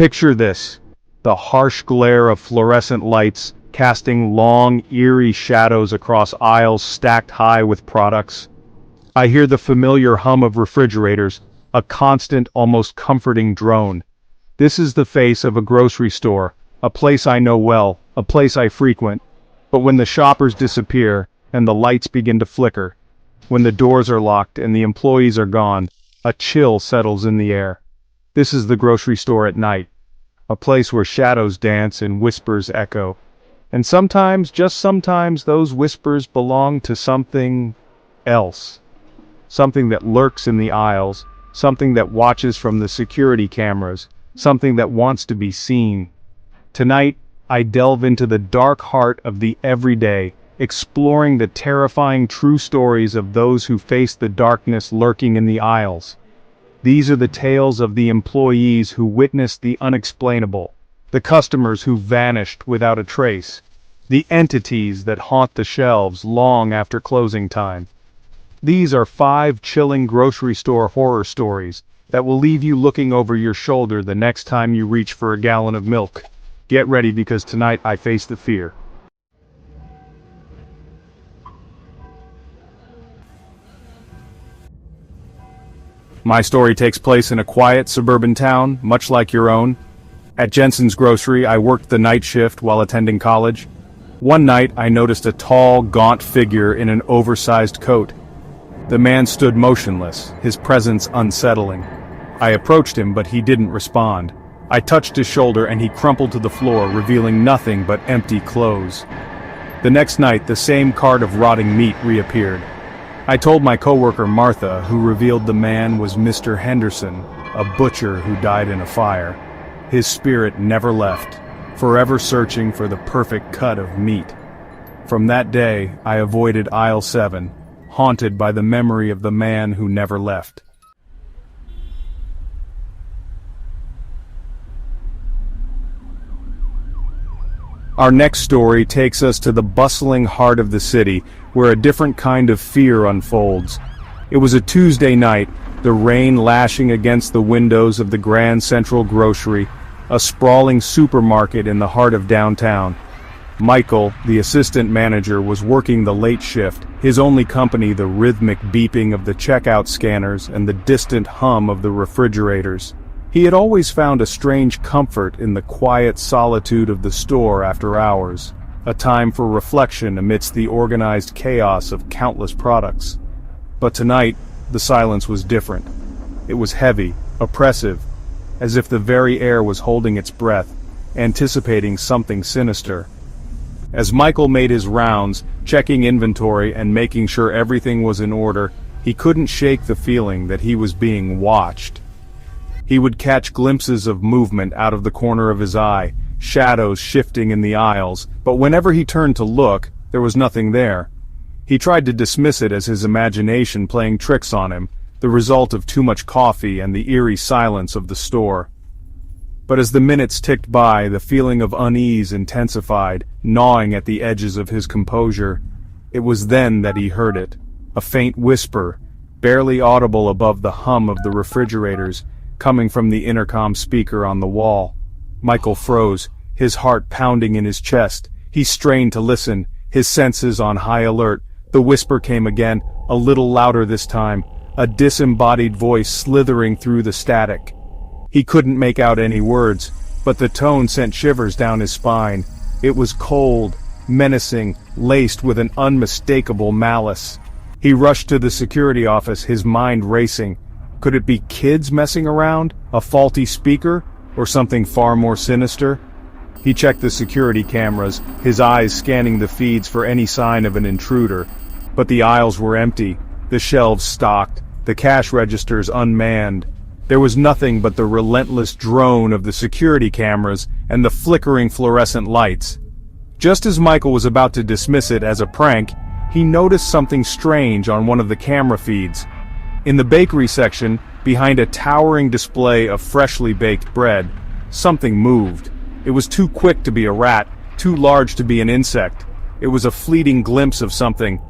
Picture this: the harsh glare of fluorescent lights casting long, eerie shadows across aisles stacked high with products. I hear the familiar hum of refrigerators, a constant, almost comforting drone. This is the face of a grocery store, a place I know well, a place I frequent. But when the shoppers disappear, and the lights begin to flicker, when the doors are locked and the employees are gone, a chill settles in the air. This is the grocery store at night, a place where shadows dance and whispers echo. And sometimes, just sometimes, those whispers belong to something else. Something that lurks in the aisles, something that watches from the security cameras, something that wants to be seen. Tonight, I delve into the dark heart of the everyday, exploring the terrifying true stories of those who face the darkness lurking in the aisles. These are the tales of the employees who witnessed the unexplainable, the customers who vanished without a trace, the entities that haunt the shelves long after closing time. These are 5 chilling grocery store horror stories that will leave you looking over your shoulder the next time you reach for a gallon of milk. Get ready, because tonight I face the fear. My story takes place in a quiet suburban town, much like your own. At Jensen's Grocery, I worked the night shift while attending college. One night, I noticed a tall, gaunt figure in an oversized coat. The man stood motionless, his presence unsettling. I approached him, but he didn't respond. I touched his shoulder and he crumpled to the floor, revealing nothing but empty clothes. The next night, the same cart of rotting meat reappeared. I told my coworker Martha, who revealed the man was Mr. Henderson, a butcher who died in a fire. His spirit never left, forever searching for the perfect cut of meat. From that day, I avoided aisle 7, haunted by the memory of the man who never left. Our next story takes us to the bustling heart of the city, where a different kind of fear unfolds. It was a Tuesday night, the rain lashing against the windows of the Grand Central Grocery, a sprawling supermarket in the heart of downtown. Michael, the assistant manager, was working the late shift, his only company the rhythmic beeping of the checkout scanners and the distant hum of the refrigerators. He had always found a strange comfort in the quiet solitude of the store after hours, a time for reflection amidst the organized chaos of countless products. But tonight, the silence was different. It was heavy, oppressive, as if the very air was holding its breath, anticipating something sinister. As Michael made his rounds, checking inventory and making sure everything was in order, he couldn't shake the feeling that he was being watched. He would catch glimpses of movement out of the corner of his eye, shadows shifting in the aisles, but whenever he turned to look, there was nothing there. He tried to dismiss it as his imagination playing tricks on him, the result of too much coffee and the eerie silence of the store. But as the minutes ticked by, the feeling of unease intensified, gnawing at the edges of his composure. It was then that he heard it, a faint whisper, barely audible above the hum of the refrigerators, coming from the intercom speaker on the wall. Michael froze, his heart pounding in his chest. He strained to listen, his senses on high alert. The whisper came again, a little louder this time, a disembodied voice slithering through the static. He couldn't make out any words, but the tone sent shivers down his spine. It was cold, menacing, laced with an unmistakable malice. He rushed to the security office, his mind racing. Could it be kids messing around, a faulty speaker, or something far more sinister? He checked the security cameras, his eyes scanning the feeds for any sign of an intruder. But the aisles were empty, the shelves stocked, the cash registers unmanned. There was nothing but the relentless drone of the security cameras and the flickering fluorescent lights. Just as Michael was about to dismiss it as a prank, he noticed something strange on one of the camera feeds. In the bakery section, behind a towering display of freshly baked bread, something moved. It was too quick to be a rat, too large to be an insect. It was a fleeting glimpse of something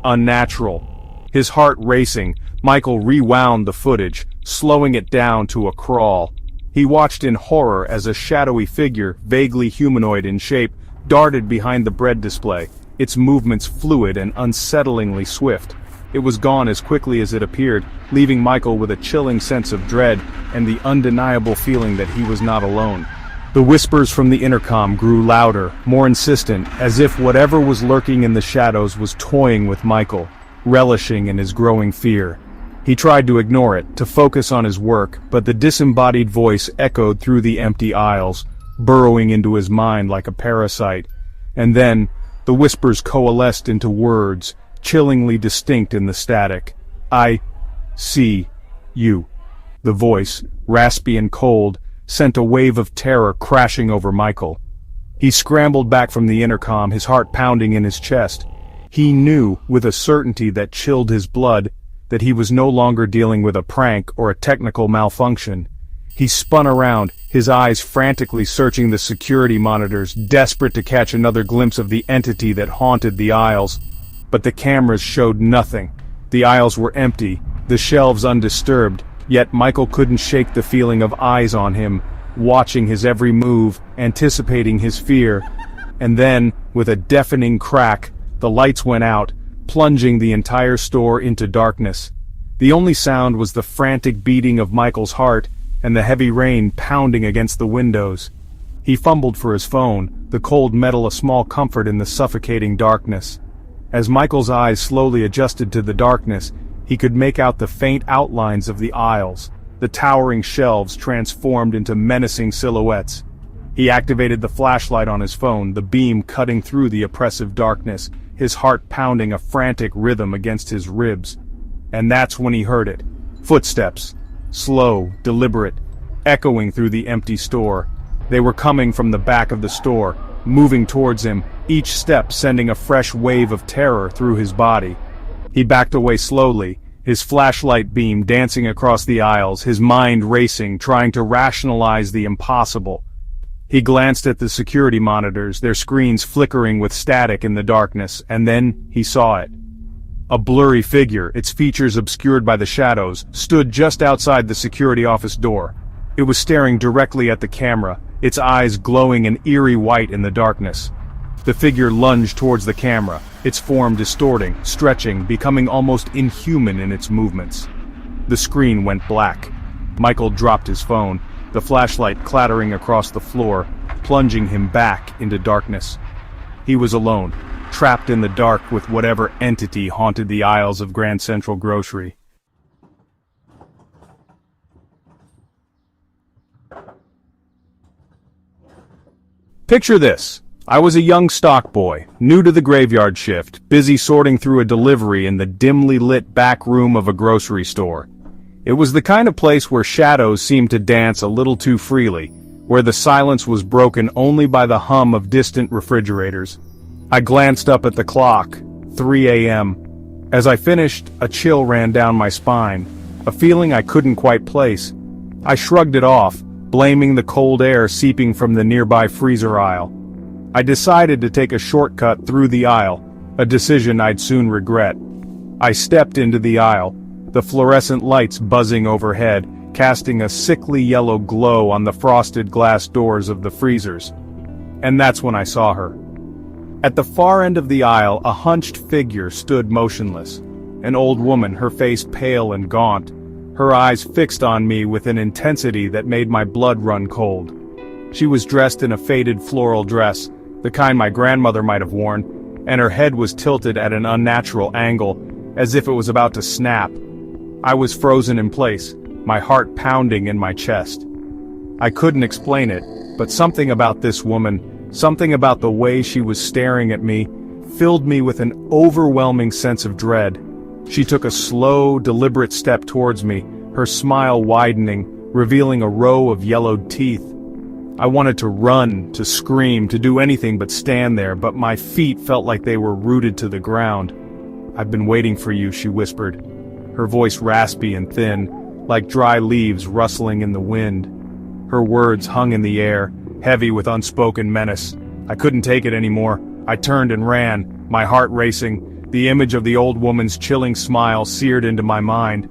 unnatural. His heart racing, Michael rewound the footage, slowing it down to a crawl. He watched in horror as a shadowy figure, vaguely humanoid in shape, darted behind the bread display, its movements fluid and unsettlingly swift. It was gone as quickly as it appeared, leaving Michael with a chilling sense of dread and the undeniable feeling that he was not alone. The whispers from the intercom grew louder, more insistent, as if whatever was lurking in the shadows was toying with Michael, relishing in his growing fear. He tried to ignore it, to focus on his work, but the disembodied voice echoed through the empty aisles, burrowing into his mind like a parasite. And then, the whispers coalesced into words, chillingly distinct in the static. "I see you." The voice, raspy and cold, sent a wave of terror crashing over Michael. He scrambled back from the intercom, his heart pounding in his chest. He knew, with a certainty that chilled his blood, that he was no longer dealing with a prank or a technical malfunction. He spun around, his eyes frantically searching the security monitors, desperate to catch another glimpse of the entity that haunted the aisles. But the cameras showed nothing. The aisles were empty, the shelves undisturbed, yet Michael couldn't shake the feeling of eyes on him, watching his every move, anticipating his fear. And then, with a deafening crack, the lights went out, plunging the entire store into darkness. The only sound was the frantic beating of Michael's heart and the heavy rain pounding against the windows. He fumbled for his phone, the cold metal a small comfort in the suffocating darkness. As Michael's eyes slowly adjusted to the darkness, he could make out the faint outlines of the aisles, the towering shelves transformed into menacing silhouettes. He activated the flashlight on his phone, the beam cutting through the oppressive darkness, his heart pounding a frantic rhythm against his ribs. And that's when he heard it. Footsteps. Slow, deliberate, echoing through the empty store. They were coming from the back of the store, moving towards him, each step sending a fresh wave of terror through his body. He backed away slowly, his flashlight beam dancing across the aisles, his mind racing, trying to rationalize the impossible. He glanced at the security monitors, their screens flickering with static in the darkness, and then he saw it. A blurry figure, its features obscured by the shadows, stood just outside the security office door. It was staring directly at the camera, its eyes glowing an eerie white in the darkness. The figure lunged towards the camera, its form distorting, stretching, becoming almost inhuman in its movements. The screen went black. Michael dropped his phone, the flashlight clattering across the floor, plunging him back into darkness. He was alone, trapped in the dark with whatever entity haunted the aisles of Grand Central Grocery. Picture this. I was a young stock boy, new to the graveyard shift, busy sorting through a delivery in the dimly lit back room of a grocery store. It was the kind of place where shadows seemed to dance a little too freely, where the silence was broken only by the hum of distant refrigerators. I glanced up at the clock, 3 a.m. As I finished, a chill ran down my spine, a feeling I couldn't quite place. I shrugged it off, blaming the cold air seeping from the nearby freezer aisle. I decided to take a shortcut through the aisle, a decision I'd soon regret. I stepped into the aisle, the fluorescent lights buzzing overhead, casting a sickly yellow glow on the frosted glass doors of the freezers. And that's when I saw her. At the far end of the aisle, a hunched figure stood motionless. An old woman, her face pale and gaunt, her eyes fixed on me with an intensity that made my blood run cold. She was dressed in a faded floral dress, the kind my grandmother might have worn, and her head was tilted at an unnatural angle, as if it was about to snap. I was frozen in place, my heart pounding in my chest. I couldn't explain it, but something about this woman, something about the way she was staring at me, filled me with an overwhelming sense of dread. She took a slow, deliberate step towards me, her smile widening, revealing a row of yellowed teeth. I wanted to run, to scream, to do anything but stand there, but my feet felt like they were rooted to the ground. "I've been waiting for you," she whispered, her voice raspy and thin, like dry leaves rustling in the wind. Her words hung in the air, heavy with unspoken menace. I couldn't take it anymore. I turned and ran, my heart racing, the image of the old woman's chilling smile seared into my mind.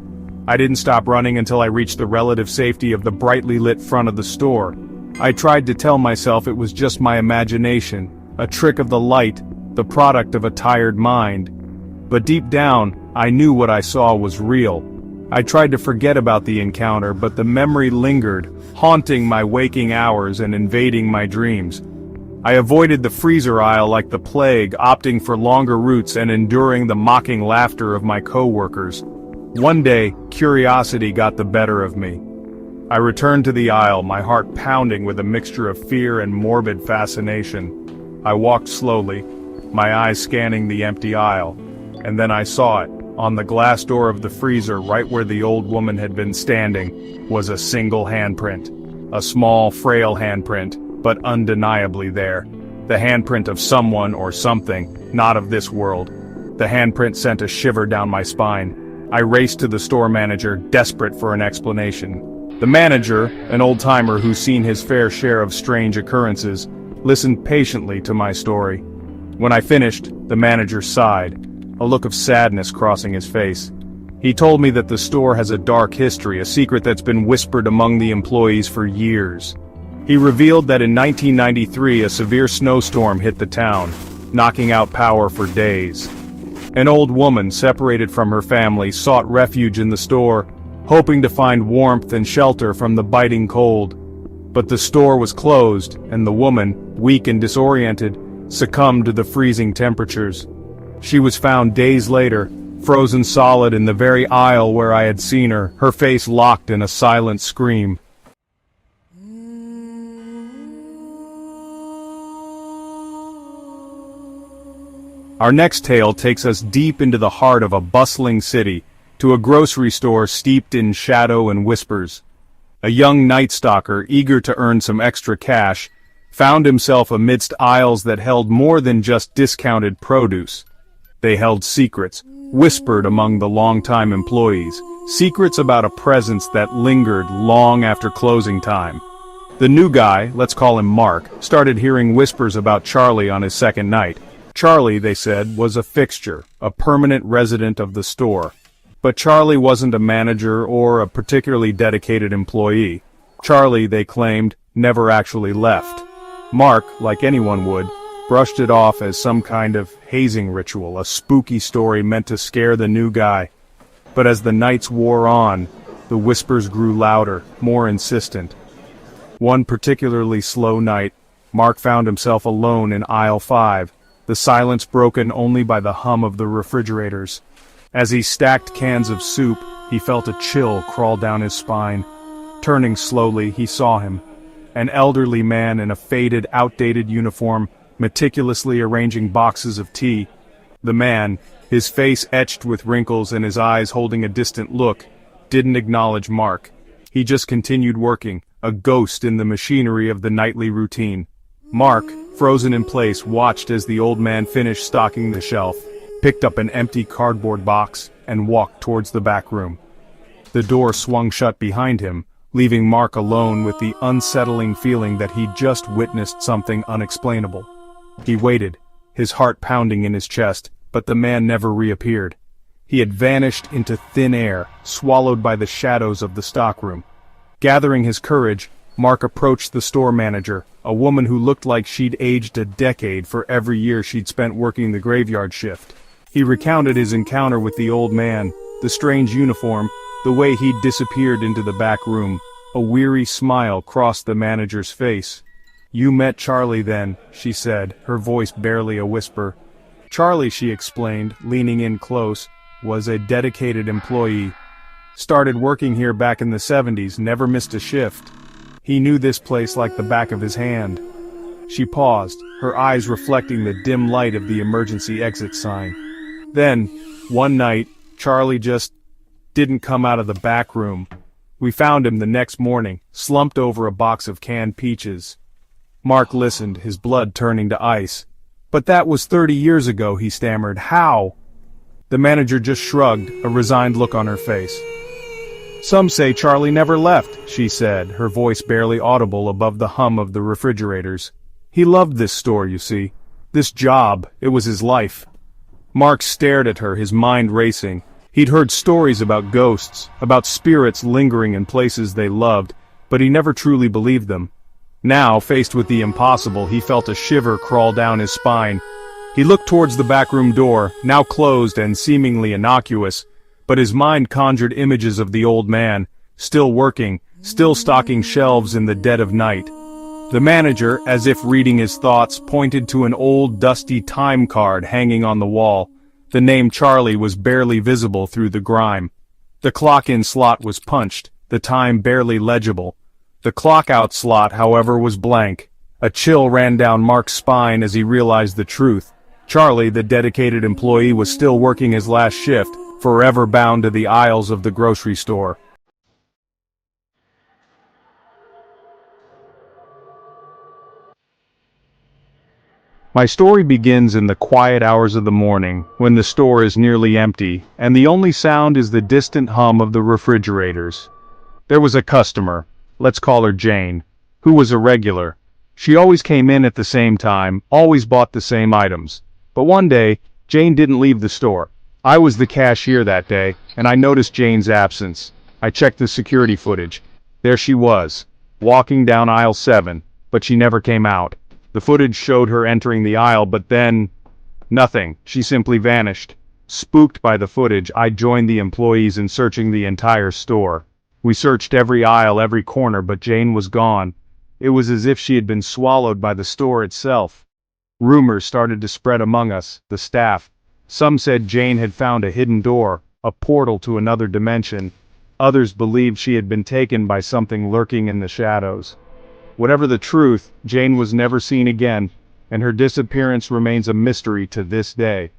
I didn't stop running until I reached the relative safety of the brightly lit front of the store. I tried to tell myself it was just my imagination, a trick of the light, the product of a tired mind. But deep down, I knew what I saw was real. I tried to forget about the encounter, but the memory lingered, haunting my waking hours and invading my dreams. I avoided the freezer aisle like the plague, opting for longer routes and enduring the mocking laughter of my co-workers. One day, curiosity got the better of me. I returned to the aisle, my heart pounding with a mixture of fear and morbid fascination. I walked slowly, my eyes scanning the empty aisle, and then I saw it. On the glass door of the freezer, right where the old woman had been standing, was a single handprint. A small, frail handprint, but undeniably there. The handprint of someone or something, not of this world. The handprint sent a shiver down my spine. I raced to the store manager, desperate for an explanation. The manager, an old-timer who's seen his fair share of strange occurrences, listened patiently to my story. When I finished, the manager sighed, a look of sadness crossing his face. He told me that the store has a dark history, a secret that's been whispered among the employees for years. He revealed that in 1993 a severe snowstorm hit the town, knocking out power for days. An old woman, separated from her family, sought refuge in the store, hoping to find warmth and shelter from the biting cold. But the store was closed, and the woman, weak and disoriented, succumbed to the freezing temperatures. She was found days later, frozen solid in the very aisle where I had seen her, her face locked in a silent scream. Our next tale takes us deep into the heart of a bustling city, to a grocery store steeped in shadow and whispers. A young night stalker, eager to earn some extra cash, found himself amidst aisles that held more than just discounted produce. They held secrets, whispered among the longtime employees, secrets about a presence that lingered long after closing time. The new guy, let's call him Mark, started hearing whispers about Charlie on his second night. Charlie, they said, was a fixture, a permanent resident of the store. But Charlie wasn't a manager or a particularly dedicated employee. Charlie, they claimed, never actually left. Mark, like anyone would, brushed it off as some kind of hazing ritual, a spooky story meant to scare the new guy. But as the nights wore on, the whispers grew louder, more insistent. One particularly slow night, Mark found himself alone in aisle 5, the silence broken only by the hum of the refrigerators. As he stacked cans of soup, he felt a chill crawl down his spine. Turning slowly, he saw him. An elderly man in a faded, outdated uniform, meticulously arranging boxes of tea. The man, his face etched with wrinkles and his eyes holding a distant look, didn't acknowledge Mark. He just continued working, a ghost in the machinery of the nightly routine. Mark, frozen in place, watched as the old man finished stocking the shelf, picked up an empty cardboard box, and walked towards the back room. The door swung shut behind him, leaving Mark alone with the unsettling feeling that he'd just witnessed something unexplainable. He waited, his heart pounding in his chest, but the man never reappeared. He had vanished into thin air, swallowed by the shadows of the stockroom. Gathering his courage, Mark approached the store manager, a woman who looked like she'd aged a decade for every year she'd spent working the graveyard shift. He recounted his encounter with the old man, the strange uniform, the way he'd disappeared into the back room. A weary smile crossed the manager's face. "You met Charlie then," she said, her voice barely a whisper. Charlie, she explained, leaning in close, was a dedicated employee. Started working here back in the 70s, never missed a shift. He knew this place like the back of his hand. She paused, her eyes reflecting the dim light of the emergency exit sign. Then, one night, Charlie just didn't come out of the back room. We found him the next morning, slumped over a box of canned peaches. Mark listened, his blood turning to ice. "But that was 30 years ago," he stammered. "How?" The manager just shrugged, a resigned look on her face. "Some say Charlie never left," she said, her voice barely audible above the hum of the refrigerators. "He loved this store, you see. This job, it was his life." Mark stared at her, his mind racing. He'd heard stories about ghosts, about spirits lingering in places they loved, but he never truly believed them. Now, faced with the impossible, he felt a shiver crawl down his spine. He looked towards the backroom door, now closed and seemingly innocuous, but his mind conjured images of the old man, still working, still stocking shelves in the dead of night. The manager, as if reading his thoughts, pointed to an old dusty time card hanging on the wall. The name Charlie was barely visible through the grime. The clock-in slot was punched, the time barely legible. The clock-out slot, however, was blank. A chill ran down Mark's spine as he realized the truth. Charlie, the dedicated employee, was still working his last shift, forever bound to the aisles of the grocery store. My story begins in the quiet hours of the morning, when the store is nearly empty, and the only sound is the distant hum of the refrigerators. There was a customer, let's call her Jane, who was a regular. She always came in at the same time, always bought the same items. But one day, Jane didn't leave the store. I was the cashier that day, and I noticed Jane's absence. I checked the security footage. There she was, walking down aisle 7, but she never came out. The footage showed her entering the aisle, but then, nothing. She simply vanished. Spooked by the footage, I joined the employees in searching the entire store. We searched every aisle, every corner, but Jane was gone. It was as if she had been swallowed by the store itself. Rumors started to spread among us, the staff. Some said Jane had found a hidden door, a portal to another dimension. Others believed she had been taken by something lurking in the shadows. Whatever the truth, Jane was never seen again, and her disappearance remains a mystery to this day.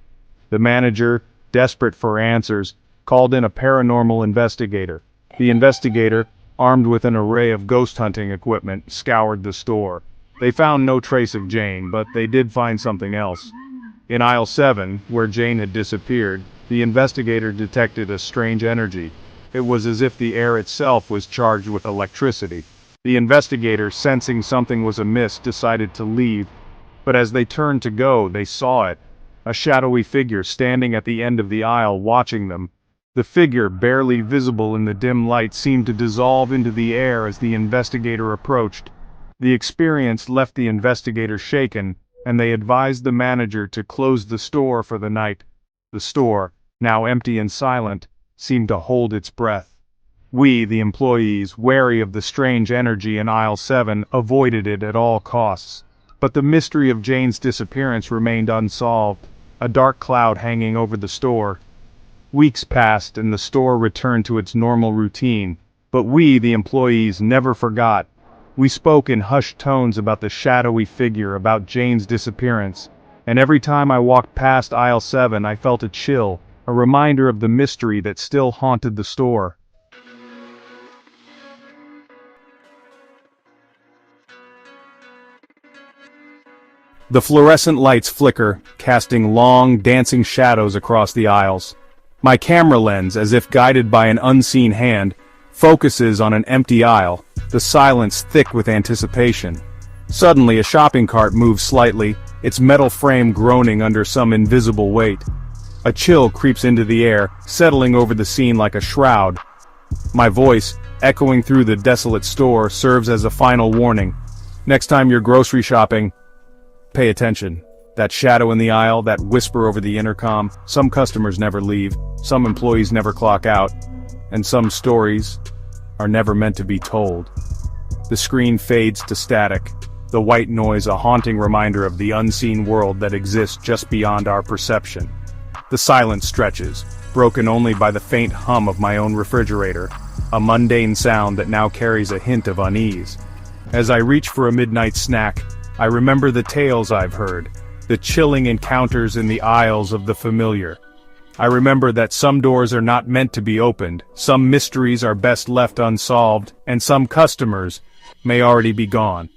The manager, desperate for answers, called in a paranormal investigator. The investigator, armed with an array of ghost hunting equipment, scoured the store. They found no trace of Jane, but they did find something else. In aisle 7, where Jane had disappeared, the investigator detected a strange energy. It was as if the air itself was charged with electricity. The investigator, sensing something was amiss, decided to leave, but as they turned to go, they saw it. A shadowy figure standing at the end of the aisle watching them. The figure, barely visible in the dim light, seemed to dissolve into the air as the investigator approached. The experience left the investigator shaken, and they advised the manager to close the store for the night. The store, now empty and silent, seemed to hold its breath. We, the employees, wary of the strange energy in aisle 7, avoided it at all costs. But the mystery of Jane's disappearance remained unsolved, a dark cloud hanging over the store. Weeks passed and the store returned to its normal routine, but we, the employees, never forgot. We spoke in hushed tones about the shadowy figure, about Jane's disappearance, and every time I walked past aisle 7 I felt a chill, a reminder of the mystery that still haunted the store. The fluorescent lights flicker, casting long, dancing shadows across the aisles. My camera lens, as if guided by an unseen hand, focuses on an empty aisle, the silence thick with anticipation. Suddenly, a shopping cart moves slightly, its metal frame groaning under some invisible weight. A chill creeps into the air, settling over the scene like a shroud. My voice, echoing through the desolate store, serves as a final warning. Next time you're grocery shopping, pay attention. That shadow in the aisle, that whisper over the intercom, some customers never leave, some employees never clock out, and some stories are never meant to be told. The screen fades to static, the white noise a haunting reminder of the unseen world that exists just beyond our perception. The silence stretches, broken only by the faint hum of my own refrigerator, a mundane sound that now carries a hint of unease. As I reach for a midnight snack, I remember the tales I've heard, the chilling encounters in the aisles of the familiar. I remember that some doors are not meant to be opened, some mysteries are best left unsolved, and some customers may already be gone.